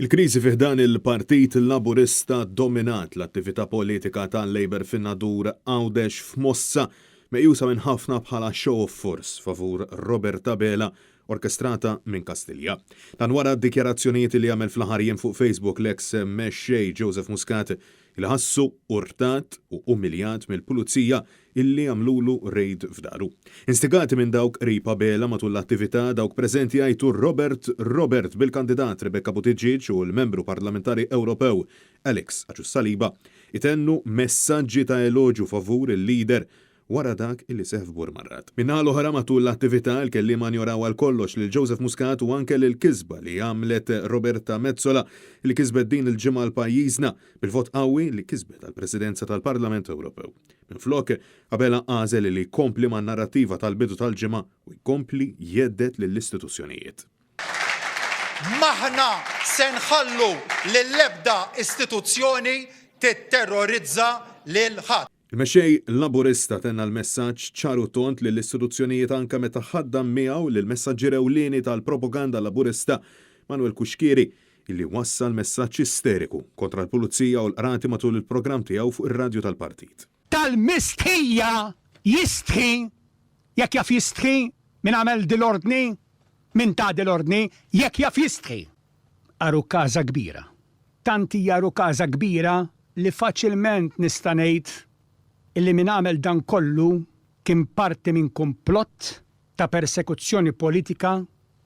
Il-kriżi fih dan il-Partit Laburista dominat l-attività politika tal-Labor fin-nadur għawdex f'mossa meqjusa minn ħafna bħala show of force favur Robert Abela orkestrata minn Kastilja. Dan wara d-dikjarazzjonijiet li għamel fl-ħarjien fuq Facebook l-ex mexxej Joseph Muscat il ħassu urtat u umiljat mill-pulizija illi għamlulu rejd f'daru. Instigati minn dawk qrib Abela matul l-attività dawk preżenti għajtu Robert bil-kandidat Rebecca Buttigieg u l-membru parlamentari Ewropew Alex Aċus-Saliba itennu messaġġi ta' eloġu favur il-lider wara dak illi seħ f'Burmarrat. Minna l-oħra matul l-attività l-kellima njoraw għal kollox lil Joseph Muscat u anke l-kisba li għamlet Roberta Mezzola li kisbet din il-ġimgħa l-pajjiżna bil-vot qawwi li kisbet għall-Presidenza tal-Parlament Ewropew. Minflok Abela għażel li jkompli man-narrattiva tal-bidu tal-ġimgħa u jkompli jeddet lill-istituzzjonijiet. Maħna se nħallu lill-ebda istituzzjoni titterrorizza lil ħadd. Il-mexxej Laburista tenna l-messaġġ ċaru tont lill-istituzzjonijiet anke meta ħaddam miegħu lill-messaġġi ewlieni tal-propaganda Laburista Manuel Kuxkieri illi wassal messaġġ isteriku kontra l-pulizija u l-qrati matul il-programm tiegħu fuq ir-radju tal-partit. Tal-mistħija jistħi jekk jaf jistħi min għamel dil-ordni min ta' dil-ordni jekk jaf jistħi. Aru każa kbira. Tanti jaru każa kbira li faċilment nista' ngħid illi min għamel dan kollu kien parti minn komplott ta' persekuzzjoni politika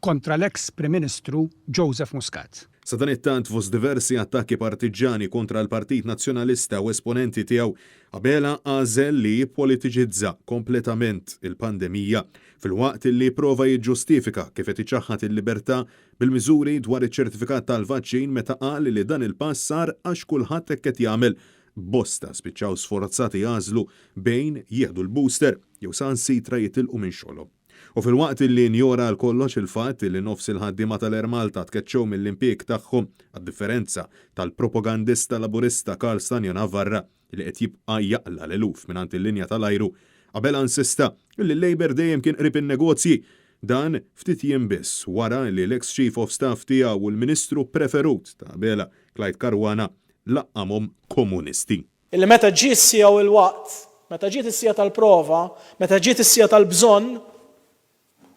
kontra l-ex Prim Ministru Joseph Muscat. Sa dan it-tant fost diversi attakki partiġani kontra l-Partit Nazzjonalista u esponenti tiegħu, Abela għażel li jippolitiġizza kompletament il-pandemija fil-waqt li prova jiġġustifika kif qed iċaħħad il-libertà bil-miżuri dwar iċ-ċertifikat tal-vaċċin meta qal li dan il-pass sar għax kulħadd hekk qed jagħmel bosta spiċċaw sforzati jażlu bejn jieħdu l-booster jew sansitra jitilqu minn xogħolhom. U fil-waqt li njora l kollox il-fatt li nofs il-ħaddiema tal-Air Malta tkeċċew mill-impjieg tagħhom għad-differenza tal-propagandista laburista Karl Stanion Navarra li qed jibqa' jaqla l-eluf mingħand il-linja tal-ajru. Abela insista li l-Labor dejjem kien qrib in-negozji dan ftit jiem biss wara li l-ex Chief of Staff tiegħu u l-Ministru preferut ta' Abela Clyde Caruana laqqamhom komunisti. Illi meta ġiet issija u l-waqt, meta ġiet issija tal-prova, meta ġiet issija tal-bżonn,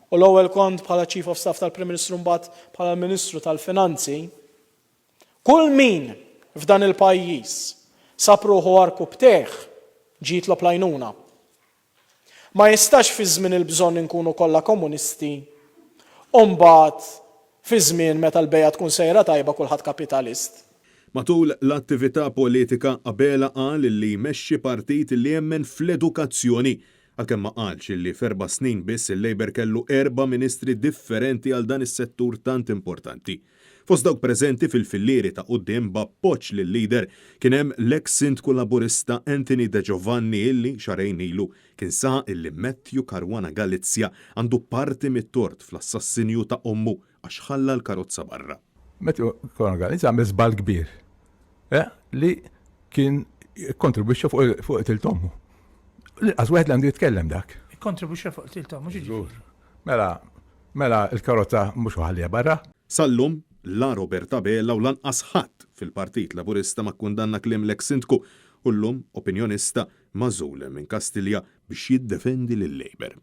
u l-ewwel kont bħala Chief of Staff tal-Prim Ministru mbagħad bħala Ministru tal-Finanzi, kull min f'dan il-pajjiż sab ruħu arku bteħ ġiet l-oplajnuna. Ma jistax fi żmien il-bżonn inkunu kollha komunisti, u mbagħad fi żmien meta l-bejja tkun sejra tajba kulħadd kapitalist. Matul l-attività politika Abela qal li jmexxi partit li jemmen fl-edukazzjoni għalkemm ma qalx li f'4 snin biss il-Labor kellu 4 ministri differenti għal dan is-settur tant importanti. Fost dawk preżenti fil-fillieri ta' quddiem b'appoġġ lill-lider kien hemm l-ex sindku laburista Anthony De Giovanni illi xarejn ilu kien saq illi Matthew Caruana Galizja għandu parti mit-tort fl-assassinju ta' ommu għax ħalla l-karozza barra. Matthew Caruana Galizja għamel żball kbir li kien kontribwixxa fuq il-tommu. Għaz wieħed l-għandu jitkellem dak. Kontribwixxa fuq il-tommu ġiġi. Mela il-karozza mhux ħallija barra. Sallum la Robert Abela u lanqas ħadd fil-Partit Laburista ma kkundanna kliem l-ex sindku u llum opinjonista mażul minn Kastilja biex jiddefendi lil-Labor.